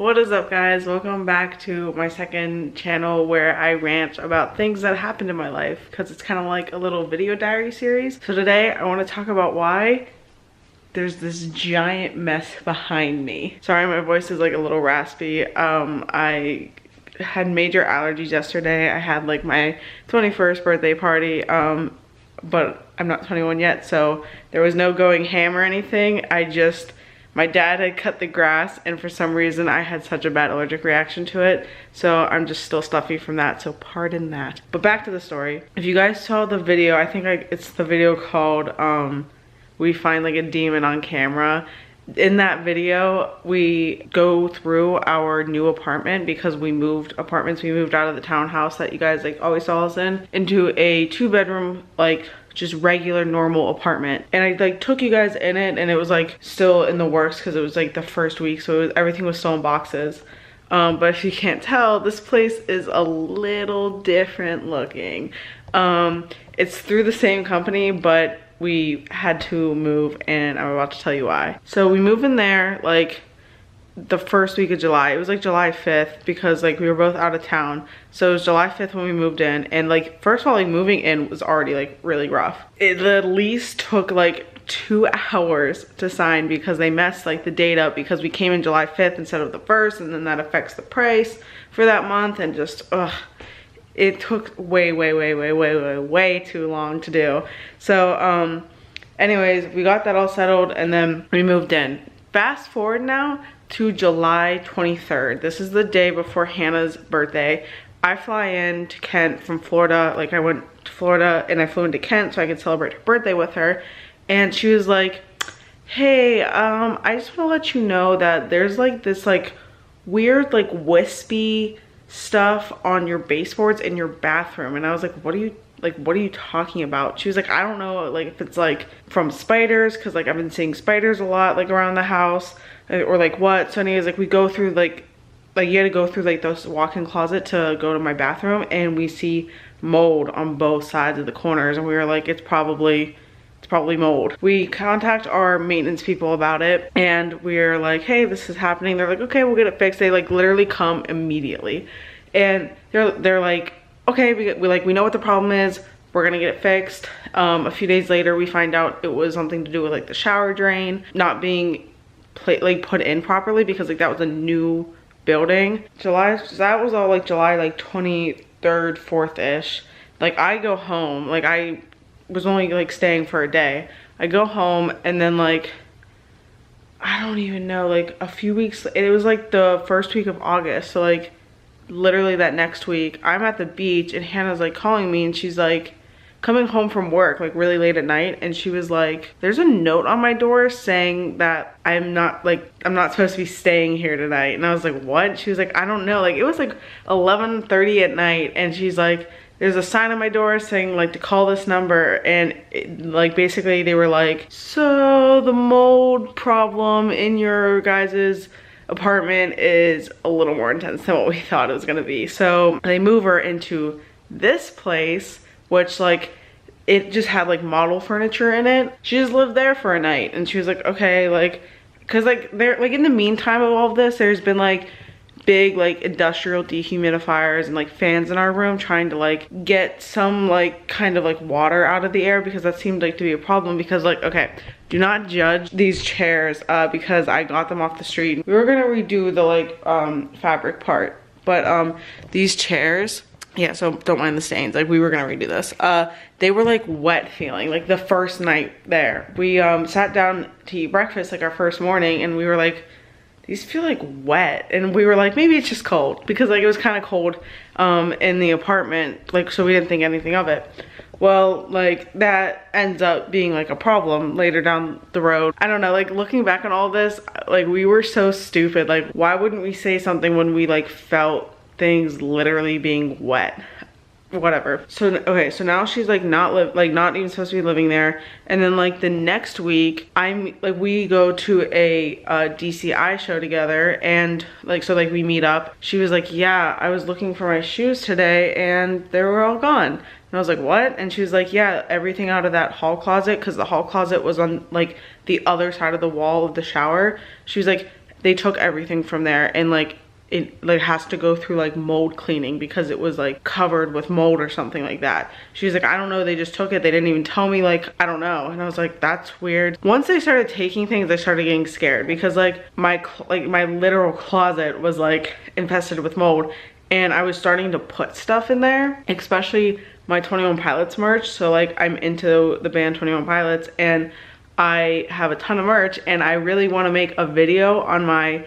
What is up, guys? Welcome back to my second channel where I rant about things that happened in my life, because it's kind of like a little video diary series. So today I want to talk about why there's this giant mess behind me. Sorry, my voice is like a little raspy. I had major allergies yesterday. I had like my 21st birthday party, but I'm not 21 yet, so there was no going ham or anything. My dad had cut the grass, and for some reason I had such a bad allergic reaction to it, so I'm just still stuffy from that, so pardon that. But back to the story. If you guys saw the video, I think it's the video called We Find Like a Demon on Camera. In that video, we go through our new apartment because we moved apartments. We moved out of the townhouse that you guys like always saw us in into a 2-bedroom, like just regular normal apartment. And I like took you guys in it, and it was like still in the works because it was like the first week, so everything was still in boxes. But if you can't tell, this place is a little different looking. It's through the same company, but we had to move, and I'm about to tell you why. So we moved in there like the first week of July. It was like July 5th because like we were both out of town. So it was July 5th when we moved in, and like first of all, like moving in was already like really rough. The lease took like 2 hours to sign because they messed like the date up because we came in July 5th instead of the 1st, and then that affects the price for that month, and just it took way too long to do. So anyways, we got that all settled, and then we moved in. Fast forward now to July 23rd. This is the day before Hannah's birthday. I fly in to Kent from Florida. Like I went to Florida and I flew into Kent so I could celebrate her birthday with her. And she was like, hey, I just want to let you know that there's like this like weird like wispy stuff on your baseboards in your bathroom. And I was like, what are you talking about? She was like, I don't know, like if it's like from spiders, because like I've been seeing spiders a lot like around the house, or like what. So anyways, like we go through like you had to go through like those walk-in closet to go to my bathroom, and we see mold on both sides of the corners, and we were like, it's probably mold. We contact our maintenance people about it, and we're like, hey, this is happening. They're like, okay, we'll get it fixed. They like literally come immediately, and they're like, okay, we know what the problem is. We're gonna get it fixed. A few days later, we find out it was something to do with like the shower drain not being put in properly, because like that was a new building. That was all like July like 23rd, 4th-ish. Like I go home, like I was only like staying for a day. I go home, and then like I don't even know, like a few weeks, it was like the first week of August, so like literally that next week I'm at the beach, and Hannah's like calling me, and she's like coming home from work like really late at night, and she was like, there's a note on my door saying that I'm not supposed to be staying here tonight. And I was like, what? She was like, I don't know, like it was like 11:30 at night, and she's like, there's a sign on my door saying like to call this number, and like basically they were like, so the mold problem in your guys's apartment is a little more intense than what we thought it was gonna be. So they move her into this place, which like it just had like model furniture in it. She just lived there for a night, and she was like, okay, like because like there, like in the meantime of all of this, there's been like big like industrial dehumidifiers and like fans in our room trying to like get some like kind of like water out of the air, because that seemed like to be a problem. Because like, okay, do not judge these chairs because I got them off the street. We were gonna redo the like fabric part, but these chairs, yeah, so don't mind the stains, like we were gonna redo this. They were like wet feeling like the first night there. We sat down to eat breakfast like our first morning, and we were like, these feel like wet, and we were like, maybe it's just cold, because like it was kind of cold in the apartment, like so we didn't think anything of it. Well, like that ends up being like a problem later down the road. I don't know, like looking back on all this, like we were so stupid. Like why wouldn't we say something when we like felt things literally being wet? Whatever. So okay, so now she's like not even supposed to be living there. And then like the next week we go to a DCI show together, and like so like we meet up. She was like, yeah, I was looking for my shoes today and they were all gone. And I was like, what? And she was like, yeah, everything out of that hall closet, because the hall closet was on like the other side of the wall of the shower. She was like, they took everything from there, and like it like has to go through like mold cleaning because it was like covered with mold or something like that. She's like, I don't know, they just took it, they didn't even tell me, like I don't know. And I was like, that's weird. Once they started taking things, I started getting scared because like my literal closet was like infested with mold, and I was starting to put stuff in there, especially my 21 Pilots merch. So like I'm into the band 21 Pilots, and I have a ton of merch, and I really want to make a video on my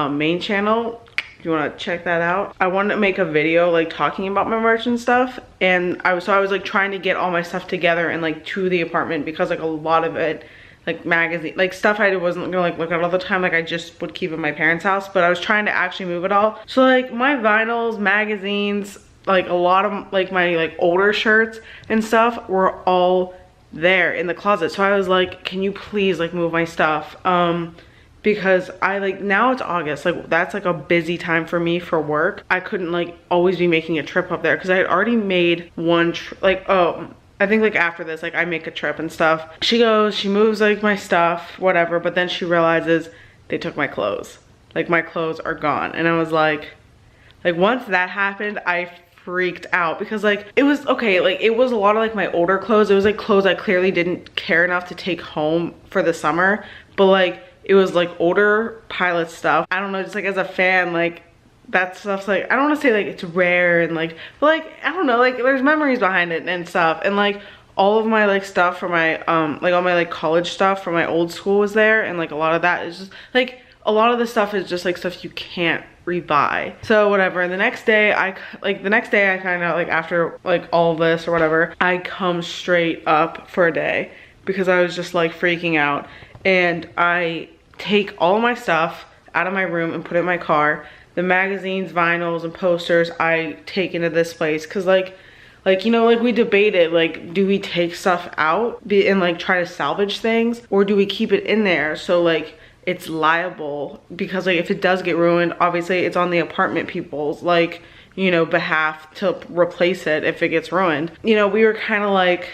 main channel. If you want to check that out, I wanted to make a video like talking about my merch and stuff, and I was like trying to get all my stuff together and like to the apartment, because like a lot of it, like magazine, like stuff I wasn't gonna like look at all the time, like I just would keep in my parents' house, but I was trying to actually move it all. So like my vinyls, magazines, like a lot of like my like older shirts and stuff were all there in the closet. So I was like, can you please like move my stuff? Because I like, now it's August, like that's like a busy time for me for work. I couldn't like always be making a trip up there because I had already made one like, oh, I think like after this, like I make a trip and stuff. She goes, she moves like my stuff, whatever, but then she realizes they took my clothes. Like my clothes are gone. And I was like once that happened, I freaked out because like it was okay, like it was a lot of like my older clothes. It was like clothes I clearly didn't care enough to take home for the summer, but like it was like older Pilot stuff. I don't know, just like as a fan, like that stuff's like, I don't want to say like it's rare and like, but like I don't know, like there's memories behind it and stuff. And like all of my like stuff for my like all my like college stuff from my old school was there, and like a lot of that is just like, a lot of the stuff is just like stuff you can't rebuy. So whatever. And the next day I kind of like, after like all this or whatever, I come straight up for a day because I was just like freaking out, and I take all my stuff out of my room and put it in my car. The magazines, vinyls, and posters I take into this place because like you know, like we debated, like do we take stuff out and like try to salvage things, or do we keep it in there so like it's liable, because like if it does get ruined, obviously it's on the apartment people's like, you know, behalf to replace it if it gets ruined. You know, we were kind of like,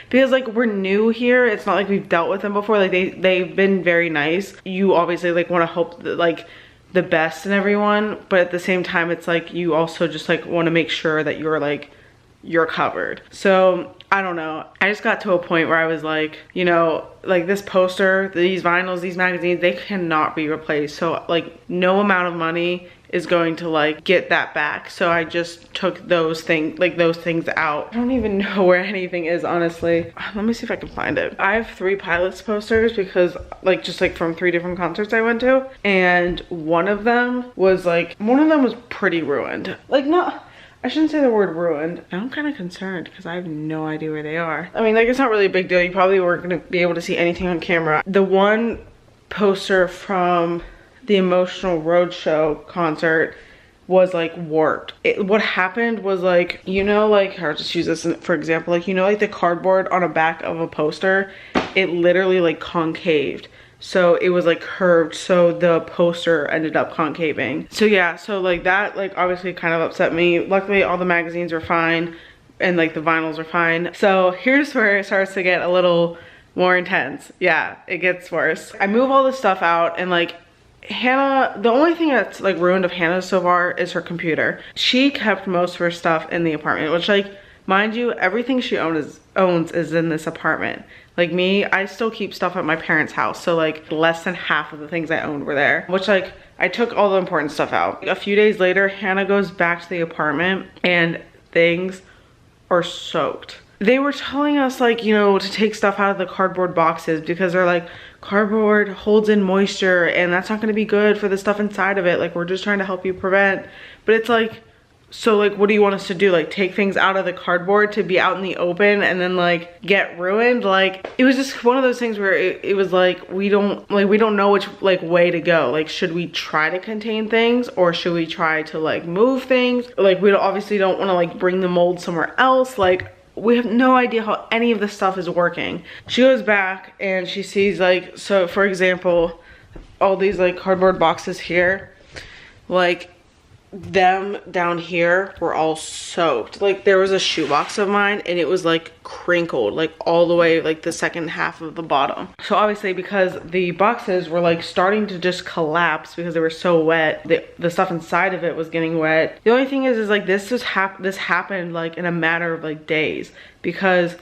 because like we're new here, it's not like we've dealt with them before, like they've been very nice. You obviously like want to hope that like the best in everyone, but at the same time it's like you also just like want to make sure that you're covered. So I don't know, I just got to a point where I was like, you know, like this poster, these vinyls, these magazines, they cannot be replaced. So like no amount of money is going to like get that back. So I just took those things out. I don't even know where anything is, honestly. Let me see if I can find it. I have 3 Pilots posters because like just like from 3 different concerts I went to, and one of them was pretty ruined. Like not, I shouldn't say the word ruined. I'm kind of concerned because I have no idea where they are. I mean, like it's not really a big deal. You probably weren't gonna be able to see anything on camera. The one poster from the Emotional Roadshow concert was like warped. What happened was like, you know, like I'll just use this for example, like you know, like the cardboard on the back of a poster, it literally like concaved. So it was like curved, so the poster ended up concaving. So yeah, so like that like obviously kind of upset me. Luckily all the magazines are fine and like the vinyls are fine. So here's where it starts to get a little more intense. Yeah, it gets worse. I move all this stuff out, and like Hannah, the only thing that's like ruined of Hannah so far is her computer. She kept most of her stuff in the apartment, which like, mind you, everything she owns is in this apartment. Like me, I still keep stuff at my parents' house. So like less than half of the things I owned were there, which like I took all the important stuff out. A few days later, Hannah goes back to the apartment and things are soaked. They were telling us like, you know, to take stuff out of the cardboard boxes because they're like, cardboard holds in moisture and that's not gonna be good for the stuff inside of it. Like we're just trying to help you prevent. But it's like, so like what do you want us to do, like take things out of the cardboard to be out in the open and then like get ruined? Like it was just one of those things where it was like we don't know which like way to go. Like should we try to contain things, or should we try to like move things? Like we obviously don't want to like bring the mold somewhere else. Like we have no idea how any of this stuff is working. She goes back and she sees like, so for example, all these like cardboard boxes here, like them down here were all soaked. Like there was a shoebox of mine and it was like crinkled like all the way like the second half of the bottom. So obviously because the boxes were like starting to just collapse because they were so wet, the stuff inside of it was getting wet. The only thing is like this happened like in a matter of like days, because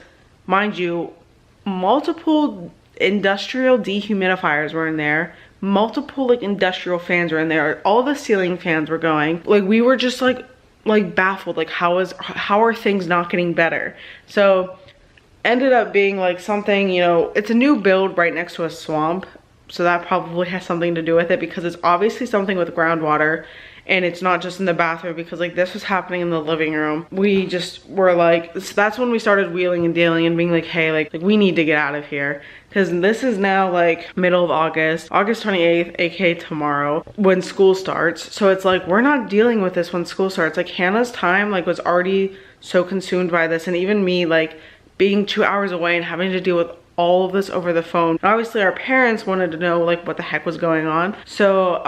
mind you, multiple industrial dehumidifiers were in there. Multiple like industrial fans were in there. All the ceiling fans were going. Like we were just like baffled, like how are things not getting better? So ended up being like something, you know, it's a new build right next to a swamp, so that probably has something to do with it, because it's obviously something with groundwater. And it's not just in the bathroom, because like this was happening in the living room. We just were like, so that's when we started wheeling and dealing and being like, hey, like we need to get out of here. Because this is now like middle of August 28th, aka tomorrow, when school starts. So it's like, we're not dealing with this when school starts. Like Hannah's time like was already so consumed by this, and even me like being 2 hours away and having to deal with all of this over the phone. And obviously our parents wanted to know like what the heck was going on. So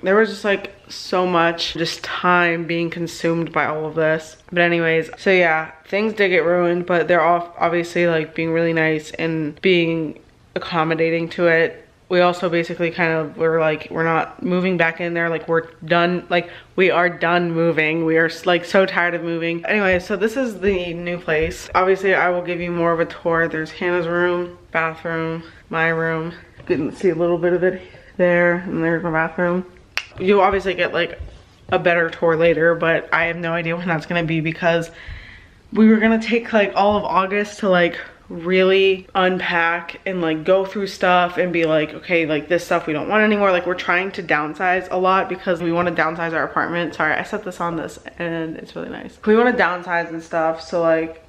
there was just like so much just time being consumed by all of this. But anyways, so yeah, things did get ruined, but they're all obviously like being really nice and being accommodating to it. We also basically kind of were like, we're not moving back in there, like we're done, like we are done moving. We are like so tired of moving. Anyway, so this is the new place. Obviously I will give you more of a tour. There's Hannah's room, bathroom, my room. You can see a little bit of it there, and there's my bathroom. You'll obviously get like a better tour later, but I have no idea when that's gonna be, because we were gonna take like all of August to like really unpack and like go through stuff and be like, okay, like this stuff we don't want anymore. Like we're trying to downsize a lot because we want to downsize our apartment. Sorry, I set this on this and it's really nice. We want to downsize and stuff, so like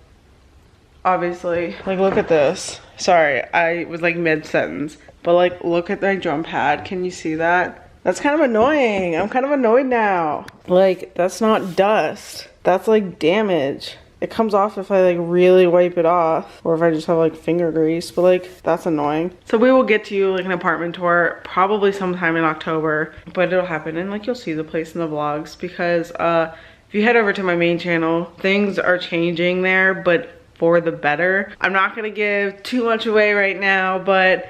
obviously like look at this. Sorry, I was like mid-sentence, but like look at my drum pad. Can you see that? That's kind of annoying. I'm kind of annoyed now. Like that's not dust, that's like damage. It comes off if I like really wipe it off, or if I just have like finger grease, but like that's annoying. So we will get to you like an apartment tour probably sometime in October, but it'll happen and like you'll see the place in the vlogs, because if you head over to my main channel, things are changing there, but for the better. I'm not gonna give too much away right now, but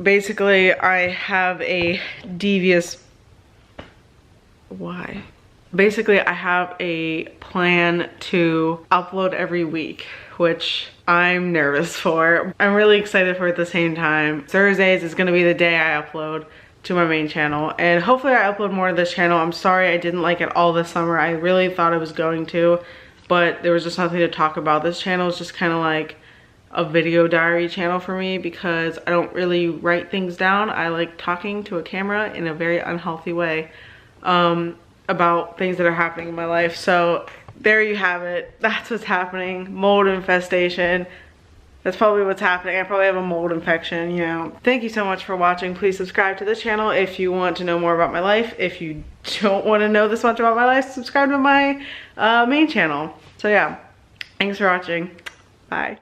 basically I have a devious, why? Basically, I have a plan to upload every week, which I'm nervous for. I'm really excited for it at the same time. Thursdays is gonna be the day I upload to my main channel, and hopefully I upload more to this channel. I'm sorry I didn't like it all this summer. I really thought I was going to, but there was just nothing to talk about. This channel is just kind of like a video diary channel for me, because I don't really write things down. I like talking to a camera in a very unhealthy way. About things that are happening in my life. So there you have it. That's what's happening. Mold infestation. That's probably what's happening. I probably have a mold infection, you know. Thank you so much for watching. Please subscribe to the channel if you want to know more about my life. If you don't want to know this much about my life, subscribe to my main channel. So yeah, thanks for watching. Bye.